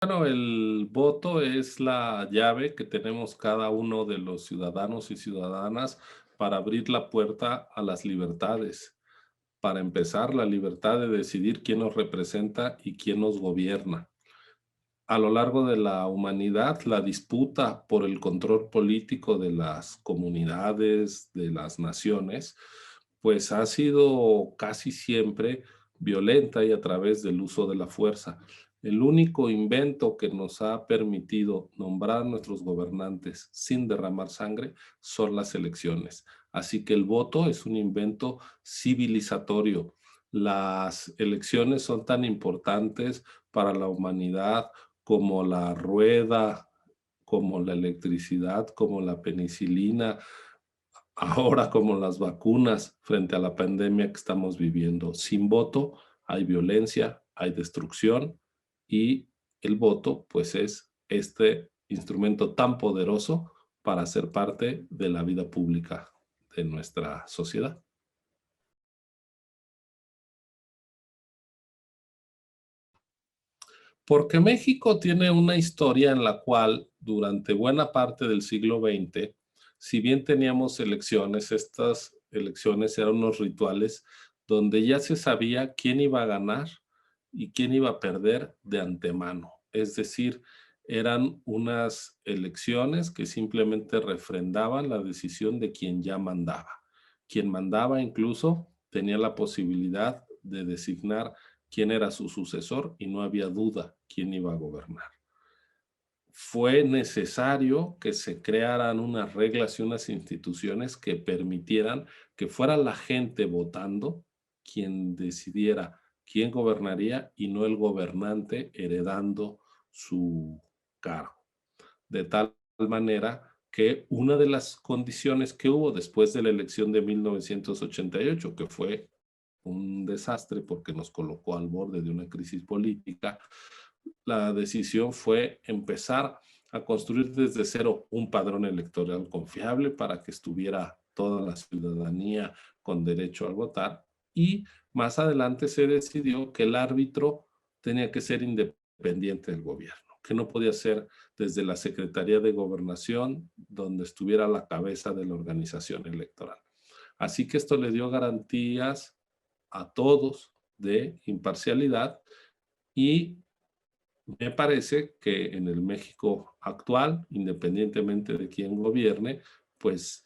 Bueno, el voto es la llave que tenemos cada uno de los ciudadanos y ciudadanas para abrir la puerta a las libertades. Para empezar, la libertad de decidir quién nos representa y quién nos gobierna. A lo largo de la humanidad, la disputa por el control político de las comunidades, de las naciones, pues ha sido casi siempre violenta y a través del uso de la fuerza. El único invento que nos ha permitido nombrar a nuestros gobernantes sin derramar sangre son las elecciones. Así que el voto es un invento civilizatorio. Las elecciones son tan importantes para la humanidad como la rueda, como la electricidad, como la penicilina, ahora como las vacunas frente a la pandemia que estamos viviendo. Sin voto hay violencia, hay destrucción y el voto pues es este instrumento tan poderoso para ser parte de la vida pública de nuestra sociedad. Porque México tiene una historia en la cual durante buena parte del siglo XX, si bien teníamos elecciones, estas elecciones eran unos rituales donde ya se sabía quién iba a ganar y quién iba a perder de antemano. Es decir, eran unas elecciones que simplemente refrendaban la decisión de quien ya mandaba. Quien mandaba incluso tenía la posibilidad de designar quién era su sucesor y no había duda quién iba a gobernar. Fue necesario que se crearan unas reglas y unas instituciones que permitieran que fuera la gente votando quien decidiera quién gobernaría y no el gobernante heredando su cargo. De tal manera que una de las condiciones que hubo después de la elección de 1988, que fue un desastre porque nos colocó al borde de una crisis política, la decisión fue empezar a construir desde cero un padrón electoral confiable para que estuviera toda la ciudadanía con derecho a votar y más adelante se decidió que el árbitro tenía que ser independiente del gobierno, que no podía ser desde la Secretaría de Gobernación donde estuviera la cabeza de la organización electoral. Así que esto le dio garantías a todos de imparcialidad y me parece que en el México actual, independientemente de quién gobierne, pues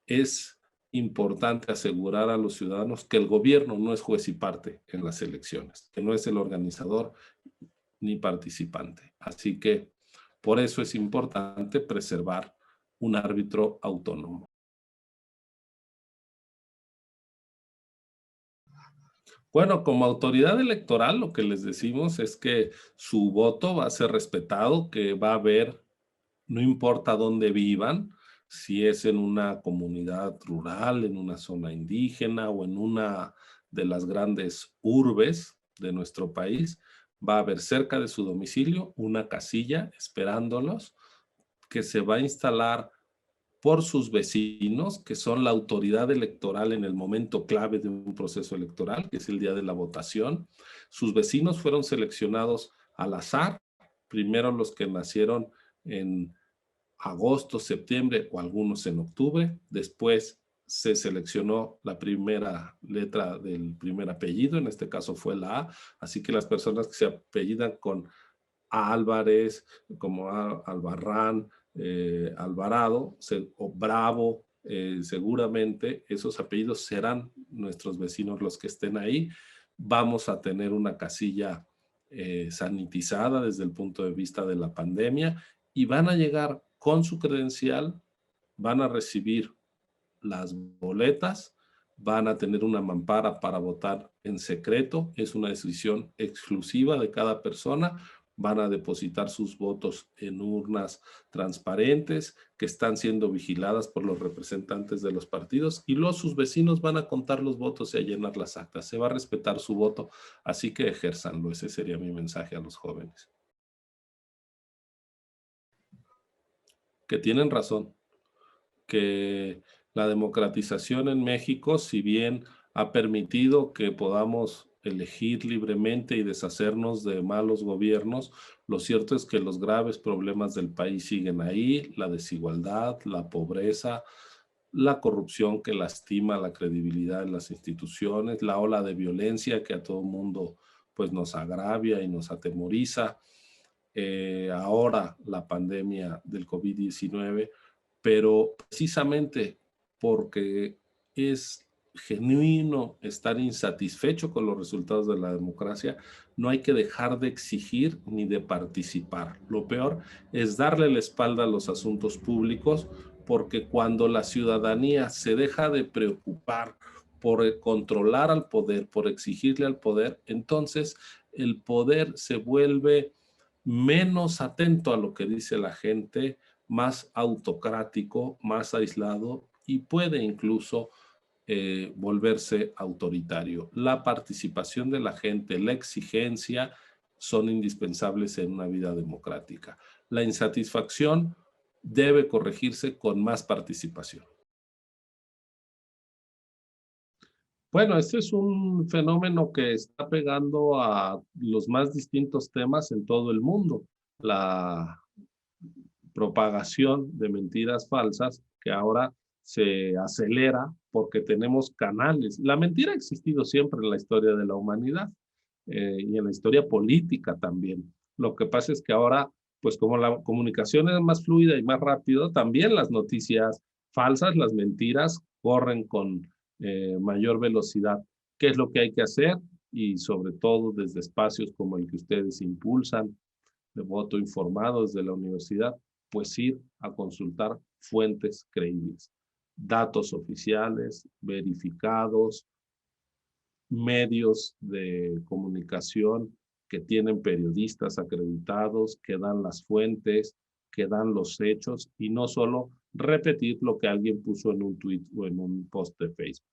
es importante asegurar a los ciudadanos que el gobierno no es juez y parte en las elecciones, que no es el organizador ni participante. Así que por eso es importante preservar un árbitro autónomo. Bueno, como autoridad electoral, lo que les decimos es que su voto va a ser respetado, que va a haber, no importa dónde vivan, si es en una comunidad rural, en una zona indígena o en una de las grandes urbes de nuestro país, va a haber cerca de su domicilio una casilla esperándolos que se va a instalar por sus vecinos, que son la autoridad electoral en el momento clave de un proceso electoral, que es el día de la votación. Sus vecinos fueron seleccionados al azar, primero los que nacieron en agosto, septiembre o algunos en octubre, después se seleccionó la primera letra del primer apellido, en este caso fue la A, así que las personas que se apellidan con Álvarez, como Albarrán, Alvarado o Bravo, seguramente esos apellidos serán nuestros vecinos los que estén ahí. Vamos a tener una casilla sanitizada desde el punto de vista de la pandemia y van a llegar con su credencial, van a recibir las boletas, van a tener una mampara para votar en secreto, es una decisión exclusiva de cada persona, van a depositar sus votos en urnas transparentes que están siendo vigiladas por los representantes de los partidos y sus vecinos van a contar los votos y a llenar las actas. Se va a respetar su voto, así que ejérzanlo. Ese sería mi mensaje a los jóvenes. Que tienen razón, que la democratización en México, si bien ha permitido que podamos elegir libremente y deshacernos de malos gobiernos, lo cierto es que los graves problemas del país siguen ahí: la desigualdad, la pobreza, la corrupción que lastima la credibilidad de las instituciones, la ola de violencia que a todo mundo pues nos agravia y nos atemoriza, ahora la pandemia del COVID-19, pero precisamente porque es genuino estar insatisfecho con los resultados de la democracia, no hay que dejar de exigir ni de participar. Lo peor es darle la espalda a los asuntos públicos, porque cuando la ciudadanía se deja de preocupar por controlar al poder, por exigirle al poder, entonces el poder se vuelve menos atento a lo que dice la gente, más autocrático, más aislado y puede incluso volverse autoritario. La participación de la gente, la exigencia son indispensables en una vida democrática. La insatisfacción debe corregirse con más participación. Bueno, este es un fenómeno que está pegando a los más distintos temas en todo el mundo. La propagación de mentiras falsas que ahora se acelera porque tenemos canales. La mentira ha existido siempre en la historia de la humanidad y en la historia política también. Lo que pasa es que ahora, pues como la comunicación es más fluida y más rápido, también las noticias falsas, las mentiras, corren con mayor velocidad. ¿Qué es lo que hay que hacer? Y sobre todo desde espacios como el que ustedes impulsan, de voto informado desde la universidad, pues ir a consultar fuentes creíbles, datos oficiales, verificados, medios de comunicación que tienen periodistas acreditados, que dan las fuentes, que dan los hechos y no solo repetir lo que alguien puso en un tweet o en un post de Facebook.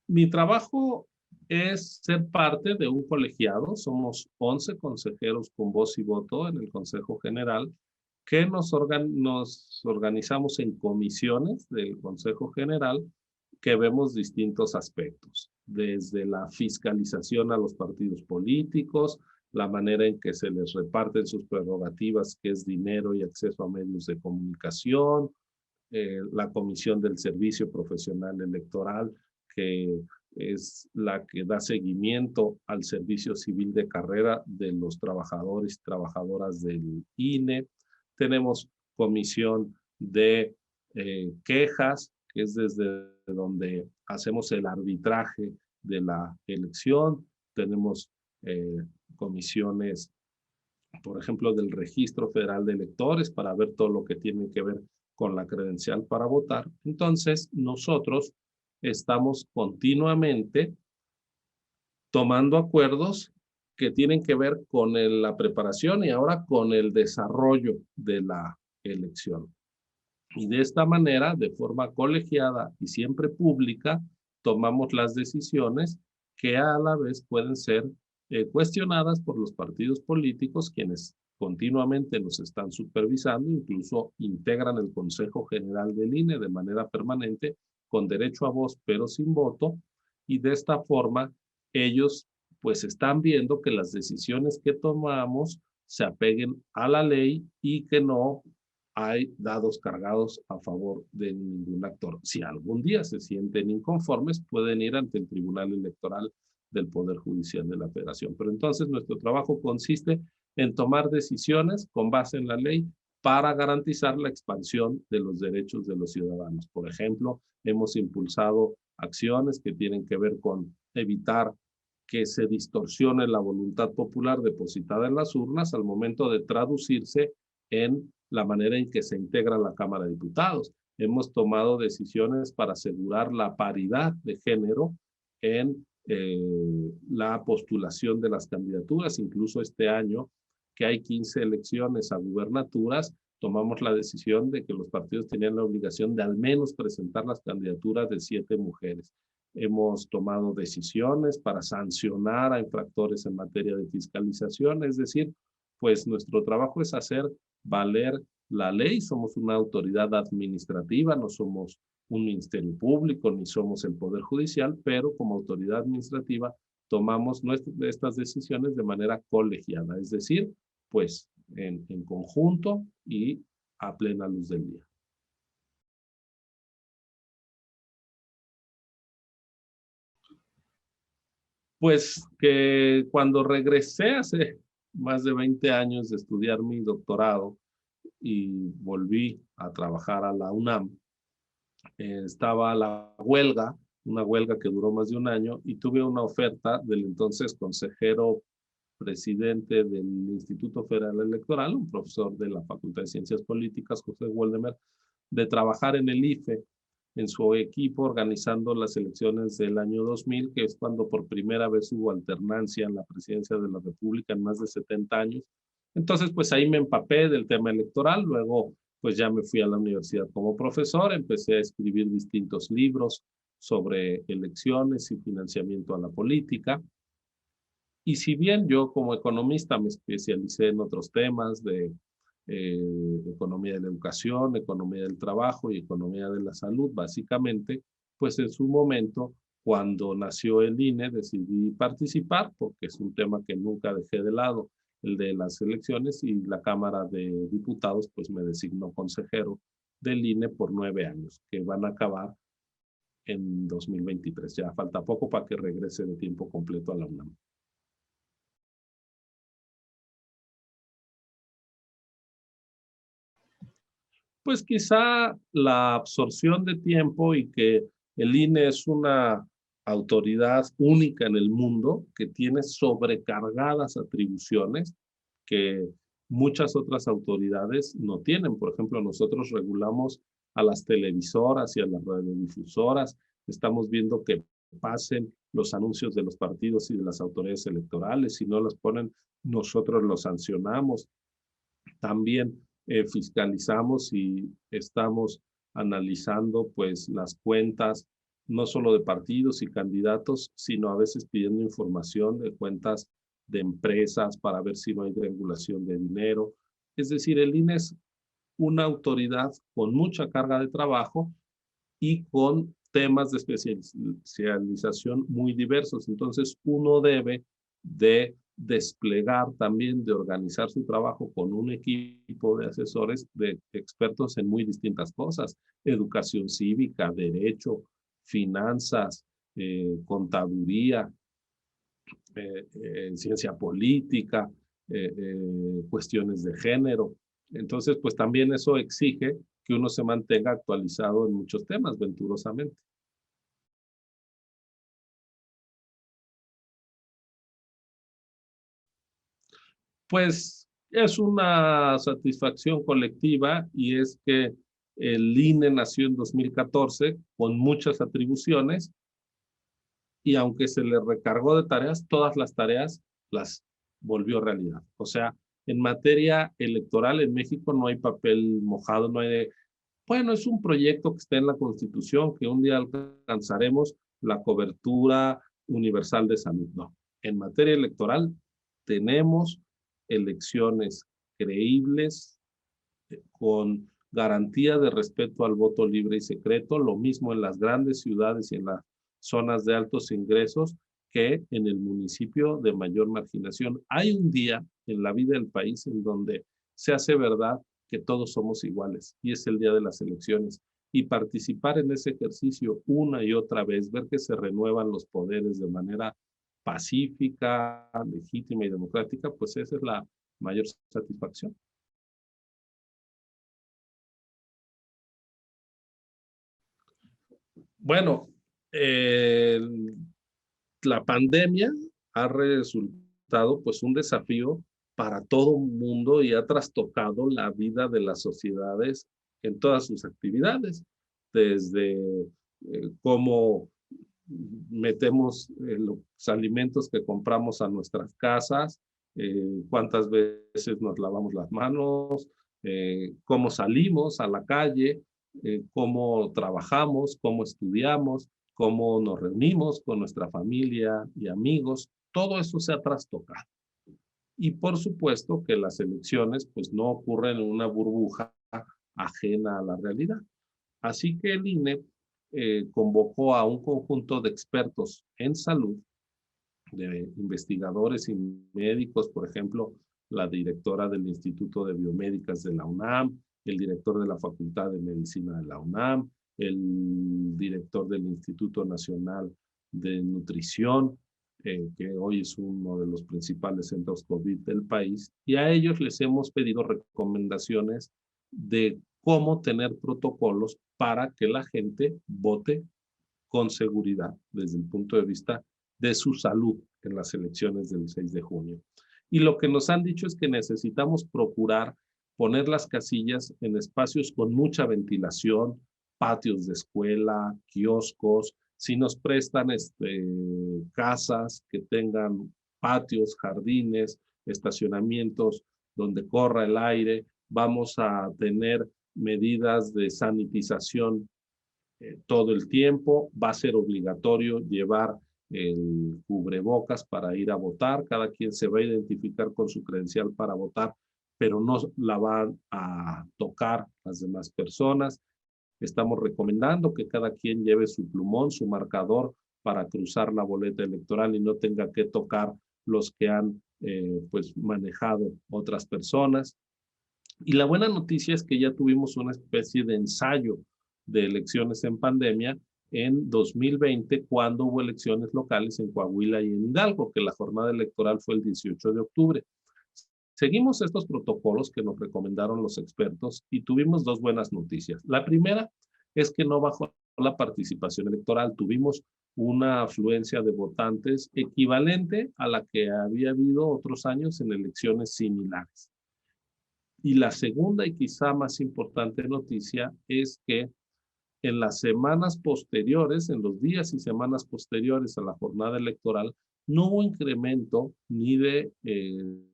Mi trabajo es ser parte de un colegiado. Somos 11 consejeros con voz y voto en el Consejo General que nos organizamos en comisiones del Consejo General que vemos distintos aspectos, desde la fiscalización a los partidos políticos, la manera en que se les reparten sus prerrogativas, que es dinero y acceso a medios de comunicación, la Comisión del Servicio Profesional Electoral, que es la que da seguimiento al servicio civil de carrera de los trabajadores y trabajadoras del INE. Tenemos comisión de quejas, que es desde donde hacemos el arbitraje de la elección. Tenemos comisiones, por ejemplo, del Registro Federal de Electores para ver todo lo que tiene que ver con la credencial para votar. Entonces, nosotros estamos continuamente tomando acuerdos que tienen que ver con la preparación y ahora con el desarrollo de la elección. Y de esta manera, de forma colegiada y siempre pública, tomamos las decisiones que a la vez pueden ser cuestionadas por los partidos políticos, quienes continuamente nos están supervisando, incluso integran el Consejo General del INE de manera permanente, con derecho a voz pero sin voto, y de esta forma ellos pues están viendo que las decisiones que tomamos se apeguen a la ley y que no hay dados cargados a favor de ningún actor. Si algún día se sienten inconformes, pueden ir ante el Tribunal Electoral del Poder Judicial de la Federación. Pero entonces nuestro trabajo consiste en tomar decisiones con base en la ley para garantizar la expansión de los derechos de los ciudadanos. Por ejemplo, hemos impulsado acciones que tienen que ver con evitar que se distorsione la voluntad popular depositada en las urnas al momento de traducirse en la manera en que se integra la Cámara de Diputados. Hemos tomado decisiones para asegurar la paridad de género en la postulación de las candidaturas. Incluso este año, que hay 15 elecciones a gubernaturas, tomamos la decisión de que los partidos tenían la obligación de al menos presentar las candidaturas de 7 mujeres. Hemos tomado decisiones para sancionar a infractores en materia de fiscalización, es decir, pues nuestro trabajo es hacer valer la ley, somos una autoridad administrativa, no somos un ministerio público ni somos el Poder Judicial, pero como autoridad administrativa tomamos estas decisiones de manera colegiada, es decir, pues en conjunto y a plena luz del día. Pues que cuando regresé hace más de 20 años de estudiar mi doctorado y volví a trabajar a la UNAM, estaba la huelga, una huelga que duró más de un año, y tuve una oferta del entonces consejero presidente del Instituto Federal Electoral, un profesor de la Facultad de Ciencias Políticas, José Woldemer, de trabajar en el IFE, en su equipo, organizando las elecciones del año 2000, que es cuando por primera vez hubo alternancia en la presidencia de la República en más de 70 años. Entonces, pues ahí me empapé del tema electoral, luego pues ya me fui a la universidad como profesor, empecé a escribir distintos libros sobre elecciones y financiamiento a la política. Y si bien yo como economista me especialicé en otros temas de economía de la educación, economía del trabajo y economía de la salud, básicamente, pues en su momento, cuando nació el INE, decidí participar porque es un tema que nunca dejé de lado, el de las elecciones, y la Cámara de Diputados pues me designó consejero del INE por 9 años, que van a acabar en 2023. Ya falta poco para que regrese de tiempo completo a la UNAM. Pues quizá la absorción de tiempo y que el INE es una autoridad única en el mundo que tiene sobrecargadas atribuciones que muchas otras autoridades no tienen. Por ejemplo, nosotros regulamos a las televisoras y a las radiodifusoras. Estamos viendo que pasen los anuncios de los partidos y de las autoridades electorales. Si no los ponen, nosotros los sancionamos. También fiscalizamos y estamos analizando pues las cuentas, no solo de partidos y candidatos, sino a veces pidiendo información de cuentas de empresas para ver si no hay triangulación de dinero. Es decir, el INE es una autoridad con mucha carga de trabajo y con temas de especialización muy diversos. Entonces, uno debe de desplegar también, de organizar su trabajo con un equipo de asesores, de expertos en muy distintas cosas: educación cívica, derecho, finanzas, contaduría, ciencia política, cuestiones de género. Entonces, pues también eso exige que uno se mantenga actualizado en muchos temas, venturosamente. Pues es una satisfacción colectiva, y es que el INE nació en 2014 con muchas atribuciones, y aunque se le recargó de tareas, todas las tareas las volvió realidad. O sea, en materia electoral en México no hay papel mojado, no hay de, bueno, es un proyecto que está en la Constitución, que un día alcanzaremos la cobertura universal de salud. No, en materia electoral tenemos elecciones creíbles, con garantía de respeto al voto libre y secreto, lo mismo en las grandes ciudades y en las zonas de altos ingresos que en el municipio de mayor marginación. Hay un día en la vida del país en donde se hace verdad que todos somos iguales, y es el día de las elecciones. Y participar en ese ejercicio una y otra vez, ver que se renuevan los poderes de manera pacífica, legítima y democrática, pues esa es la mayor satisfacción. Bueno, eh, la pandemia ha resultado pues un desafío para todo el mundo y ha trastocado la vida de las sociedades en todas sus actividades, desde cómo metemos los alimentos que compramos a nuestras casas, cuántas veces nos lavamos las manos, cómo salimos a la calle, cómo trabajamos, cómo estudiamos, cómo nos reunimos con nuestra familia y amigos. Todo eso se ha trastocado. Y por supuesto que las elecciones pues no ocurren en una burbuja ajena a la realidad. Así que el INE convocó a un conjunto de expertos en salud, de investigadores y médicos, por ejemplo, la directora del Instituto de Biomédicas de la UNAM, el director de la Facultad de Medicina de la UNAM, el director del Instituto Nacional de Nutrición, que hoy es uno de los principales centros COVID del país, y a ellos les hemos pedido recomendaciones de cómo tener protocolos para que la gente vote con seguridad desde el punto de vista de su salud en las elecciones del 6 de junio. Y lo que nos han dicho es que necesitamos procurar poner las casillas en espacios con mucha ventilación, patios de escuela, kioscos, si nos prestan casas que tengan patios, jardines, estacionamientos donde corra el aire, vamos a tener medidas de sanitización todo el tiempo. Va a ser obligatorio llevar el cubrebocas para ir a votar. Cada quien se va a identificar con su credencial para votar, pero no la van a tocar las demás personas. Estamos recomendando que cada quien lleve su plumón, su marcador para cruzar la boleta electoral y no tenga que tocar los que han pues manejado otras personas. Y la buena noticia es que ya tuvimos una especie de ensayo de elecciones en pandemia en 2020, cuando hubo elecciones locales en Coahuila y en Hidalgo, que la jornada electoral fue el 18 de octubre. Seguimos estos protocolos que nos recomendaron los expertos y tuvimos dos buenas noticias. La primera es que no bajó la participación electoral. Tuvimos una afluencia de votantes equivalente a la que había habido otros años en elecciones similares. Y la segunda y quizá más importante noticia es que en las semanas posteriores, en los días y semanas posteriores a la jornada electoral, no hubo incremento ni de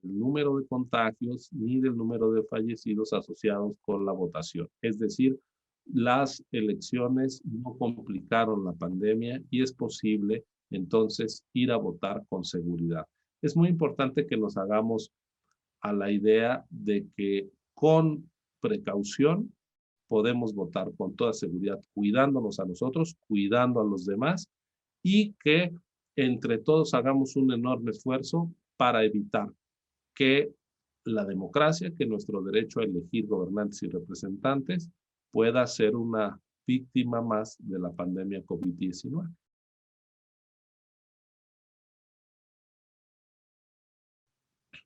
número de contagios ni del número de fallecidos asociados con la votación. Es decir, las elecciones no complicaron la pandemia y es posible entonces ir a votar con seguridad. Es muy importante que nos hagamos a la idea de que con precaución podemos votar con toda seguridad, cuidándonos a nosotros, cuidando a los demás, y que entre todos hagamos un enorme esfuerzo para evitar que la democracia, que nuestro derecho a elegir gobernantes y representantes, pueda ser una víctima más de la pandemia COVID-19.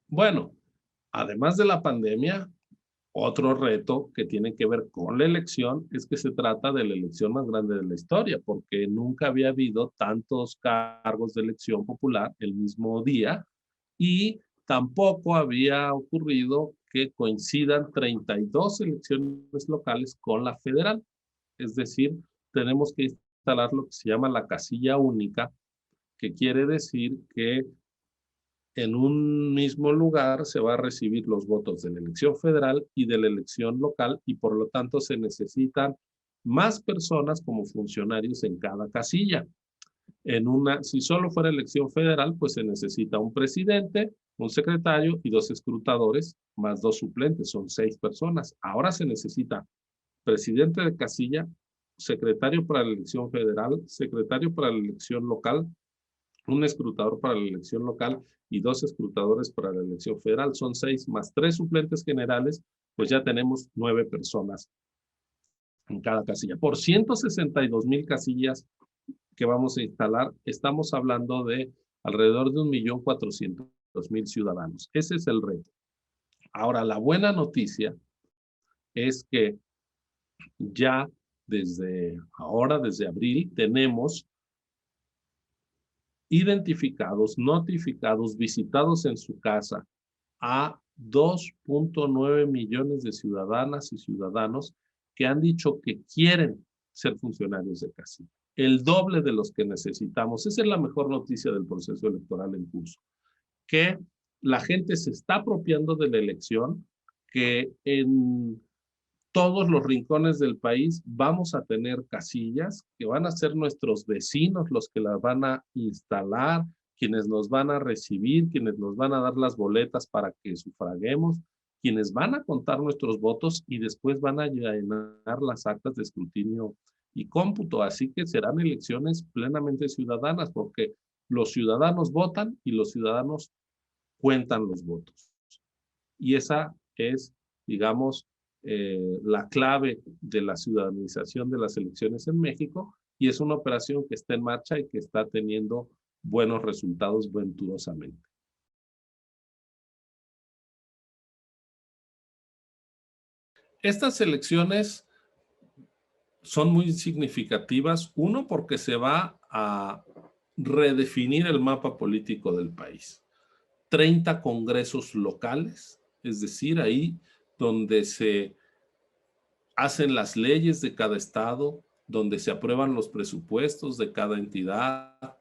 Bueno, además de la pandemia, otro reto que tiene que ver con la elección es que se trata de la elección más grande de la historia, porque nunca había habido tantos cargos de elección popular el mismo día y tampoco había ocurrido que coincidan 32 elecciones locales con la federal. Es decir, tenemos que instalar lo que se llama la casilla única, que quiere decir que en un mismo lugar se va a recibir los votos de la elección federal y de la elección local y por lo tanto se necesitan más personas como funcionarios en cada casilla. Si solo fuera elección federal, pues se necesita un presidente, un secretario y dos escrutadores, más dos suplentes, son 6 personas. Ahora se necesita presidente de casilla, secretario para la elección federal, secretario para la elección local, un escrutador para la elección local y 2 escrutadores para la elección federal. Son 6 más 3 suplentes generales, pues ya tenemos 9 personas en cada casilla. Por 162,000 casillas que vamos a instalar, estamos hablando de alrededor de 1,400,000 ciudadanos. Ese es el reto. Ahora, la buena noticia es que ya desde ahora, desde abril, tenemos identificados, notificados, visitados en su casa a 2.9 millones de ciudadanas y ciudadanos que han dicho que quieren ser funcionarios de casilla. El doble de los que necesitamos. Esa es la mejor noticia del proceso electoral en curso. Que la gente se está apropiando de la elección, que en todos los rincones del país vamos a tener casillas que van a ser nuestros vecinos los que las van a instalar, quienes nos van a recibir, quienes nos van a dar las boletas para que sufraguemos, quienes van a contar nuestros votos y después van a llenar las actas de escrutinio y cómputo. Así que serán elecciones plenamente ciudadanas, porque los ciudadanos votan y los ciudadanos cuentan los votos. Y esa es, digamos, la clave de la ciudadanización de las elecciones en México, y es una operación que está en marcha y que está teniendo buenos resultados venturosamente. Estas elecciones son muy significativas, uno, porque se va a redefinir el mapa político del país. 30 congresos locales, es decir, ahí donde se hacen las leyes de cada estado, donde se aprueban los presupuestos de cada entidad,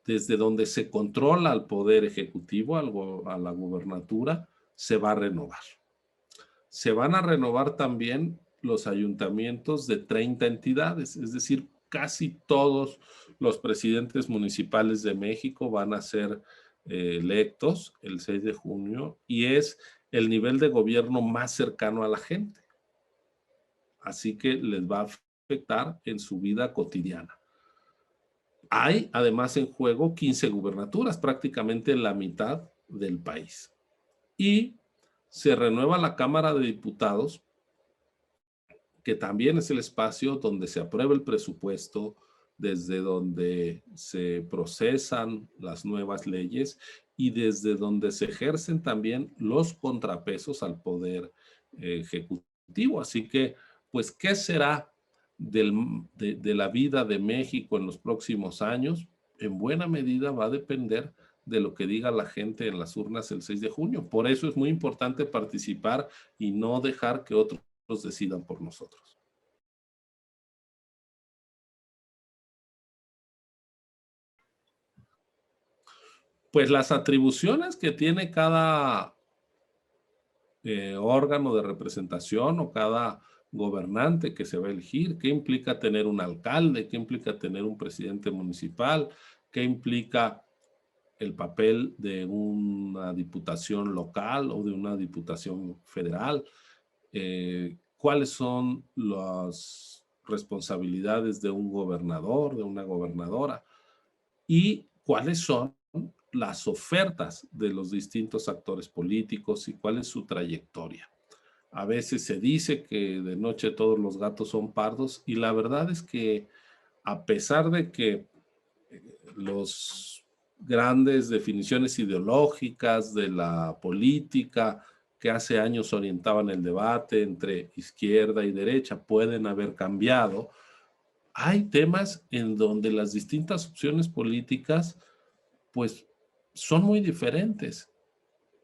desde donde se controla al poder ejecutivo, a la gubernatura, se va a renovar. Se van a renovar también los ayuntamientos de 30 entidades, es decir, casi todos los presidentes municipales de México van a ser electos el 6 de junio y es el nivel de gobierno más cercano a la gente. Así que les va a afectar en su vida cotidiana. Hay además en juego 15 gubernaturas, prácticamente la mitad del país. Y se renueva la Cámara de Diputados, que también es el espacio donde se aprueba el presupuesto, desde donde se procesan las nuevas leyes y desde donde se ejercen también los contrapesos al poder ejecutivo. Así que, pues, ¿qué será de la vida de México en los próximos años? En buena medida va a depender de lo que diga la gente en las urnas el 6 de junio. Por eso es muy importante participar y no dejar que otros decidan por nosotros. Pues las atribuciones que tiene cada órgano de representación o cada gobernante que se va a elegir, qué implica tener un alcalde, qué implica tener un presidente municipal, qué implica el papel de una diputación local o de una diputación federal, cuáles son las responsabilidades de un gobernador, de una gobernadora, y cuáles son las ofertas de los distintos actores políticos y cuál es su trayectoria. A veces se dice que de noche todos los gatos son pardos y la verdad es que a pesar de que los grandes definiciones ideológicas de la política que hace años orientaban el debate entre izquierda y derecha pueden haber cambiado, hay temas en donde las distintas opciones políticas pues son muy diferentes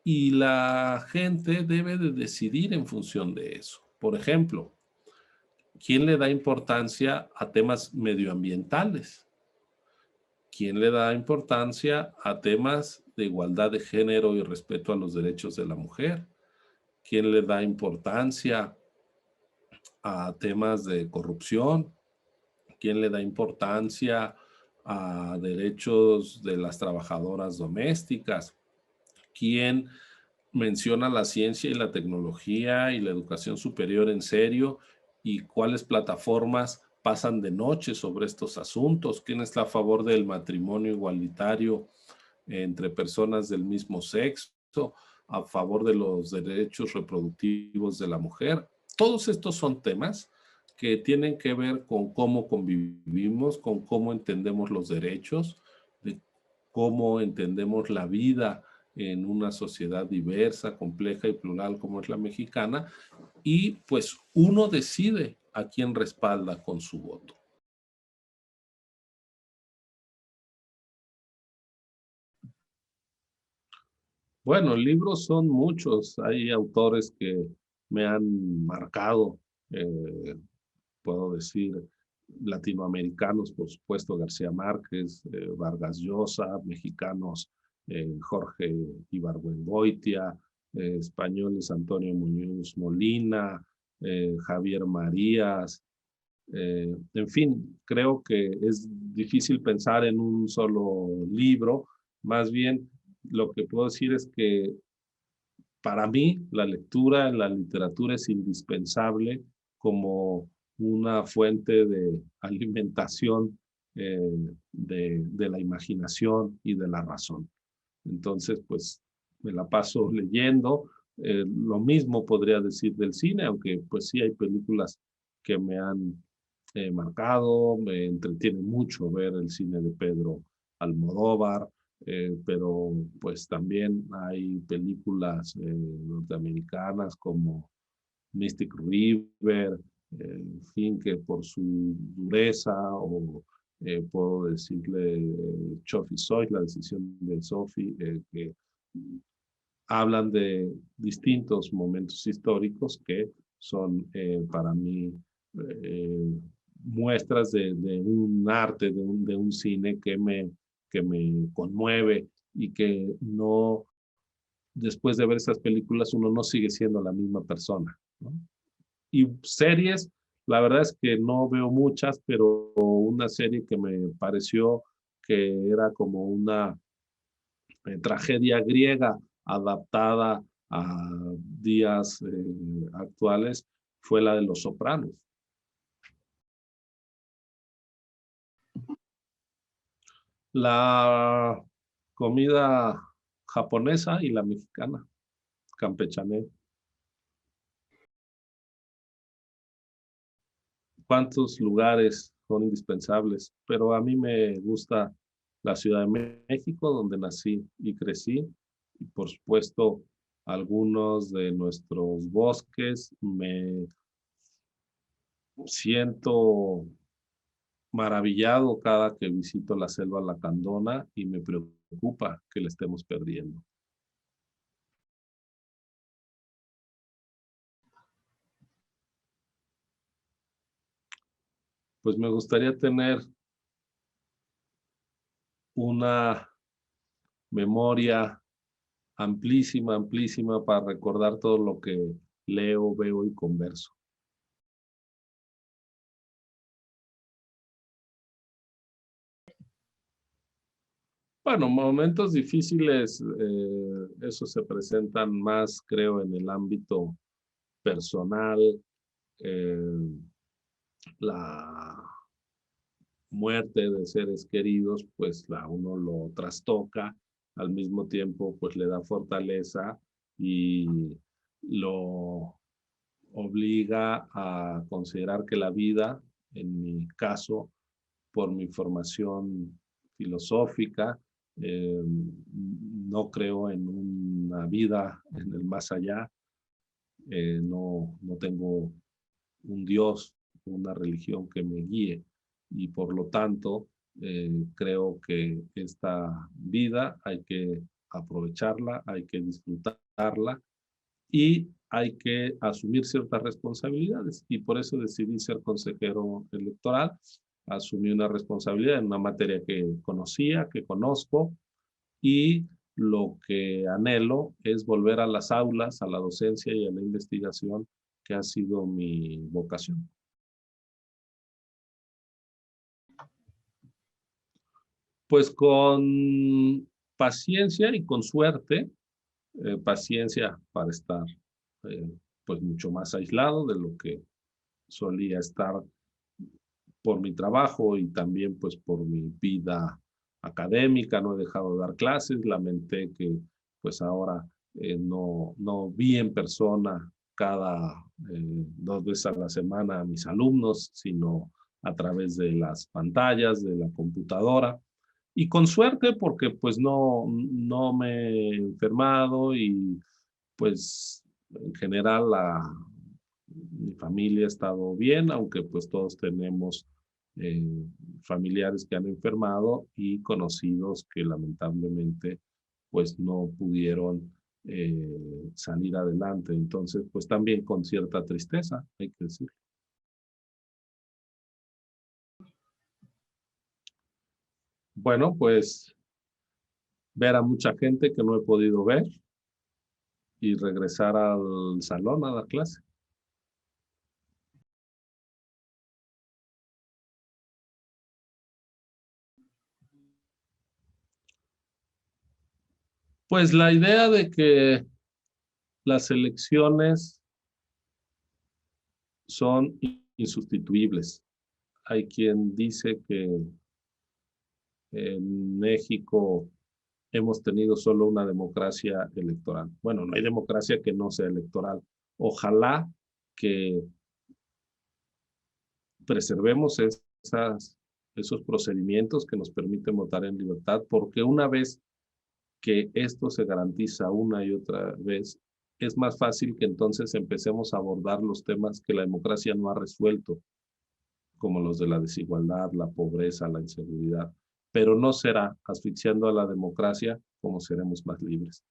y la gente debe de decidir en función de eso. Por ejemplo, ¿quién le da importancia a temas medioambientales? ¿Quién le da importancia a temas de igualdad de género y respeto a los derechos de la mujer? ¿Quién le da importancia a temas de corrupción? ¿Quién le da importancia a derechos de las trabajadoras domésticas? ¿Quién menciona la ciencia y la tecnología y la educación superior en serio? ¿Y cuáles plataformas pasan de noche sobre estos asuntos? ¿Quién está a favor del matrimonio igualitario entre personas del mismo sexo? ¿A favor de los derechos reproductivos de la mujer? Todos estos son temas que tienen que ver con cómo convivimos, con cómo entendemos los derechos, de cómo entendemos la vida en una sociedad diversa, compleja y plural como es la mexicana, y pues uno decide a quién respalda con su voto. Bueno, libros son muchos, hay autores que me han marcado, eh, puedo decir, latinoamericanos, por supuesto, García Márquez, Vargas Llosa, mexicanos, Jorge Ibargüengoitia, españoles, Antonio Muñoz Molina, Javier Marías, en fin, creo que es difícil pensar en un solo libro, Más bien, lo que puedo decir es que para mí la lectura en la literatura es indispensable como una fuente de alimentación eh, de la imaginación y de la razón. Entonces, pues me la paso leyendo. Lo mismo podría decir del cine, aunque pues sí hay películas que me han marcado, me entretiene mucho ver el cine de Pedro Almodóvar, pero pues también hay películas norteamericanas como Mystic River, en fin, que por su dureza o puedo decirle Sophie Soy, la decisión de Sophie, que hablan de distintos momentos históricos que son para mí eh, muestras de un arte, de un cine que me conmueve y que no, después de ver esas películas, uno no sigue siendo la misma persona, ¿no? Y series, la verdad es que no veo muchas, pero una serie que me pareció que era como una tragedia griega adaptada a días actuales fue la de Los Sopranos. La comida japonesa y la mexicana, campechanés. ¿Cuántos lugares son indispensables? Pero a mí me gusta la Ciudad de México, donde nací y crecí, y por supuesto algunos de nuestros bosques. Me siento maravillado cada que visito la selva lacandona y me preocupa que la estemos perdiendo. Pues me gustaría tener una memoria amplísima, amplísima para recordar todo lo que leo, veo y converso. Bueno, momentos difíciles, esos se presentan más, creo, en el ámbito personal, eh, la muerte de seres queridos, pues uno lo trastoca, al mismo tiempo, pues le da fortaleza y lo obliga a considerar que la vida, en mi caso, por mi formación filosófica, no creo en una vida en el más allá, no tengo un Dios, una religión que me guíe y por lo tanto creo que esta vida hay que aprovecharla, hay que disfrutarla y hay que asumir ciertas responsabilidades y por eso decidí ser consejero electoral. Asumí una responsabilidad en una materia que conocía, que conozco y lo que anhelo es volver a las aulas, a la docencia y a la investigación, que ha sido mi vocación. Pues con paciencia y con suerte, paciencia para estar eh, pues mucho más aislado de lo que solía estar por mi trabajo y también pues por mi vida académica. No he dejado de dar clases, lamenté que pues ahora no vi en persona cada 2 veces a la semana a mis alumnos, sino a través de las pantallas, de la computadora. Y con suerte porque pues no me he enfermado y pues en general mi familia ha estado bien, aunque pues todos tenemos eh, familiares que han enfermado y conocidos que lamentablemente pues no pudieron salir adelante. Entonces pues también con cierta tristeza, hay que decir. Bueno, pues ver a mucha gente que no he podido ver y regresar al salón a dar clase. Pues la idea de que las elecciones son insustituibles. Hay quien dice que en México hemos tenido solo una democracia electoral. Bueno, no hay democracia que no sea electoral. Ojalá que preservemos esos procedimientos que nos permiten votar en libertad, porque una vez que esto se garantiza una y otra vez, es más fácil que entonces empecemos a abordar los temas que la democracia no ha resuelto, como los de la desigualdad, la pobreza, la inseguridad. Pero no será asfixiando a la democracia como seremos más libres.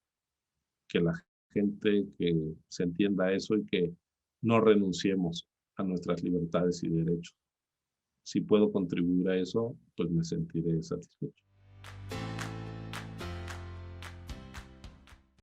Que la gente que se entienda eso y que no renunciemos a nuestras libertades y derechos. Si puedo contribuir a eso, pues me sentiré satisfecho.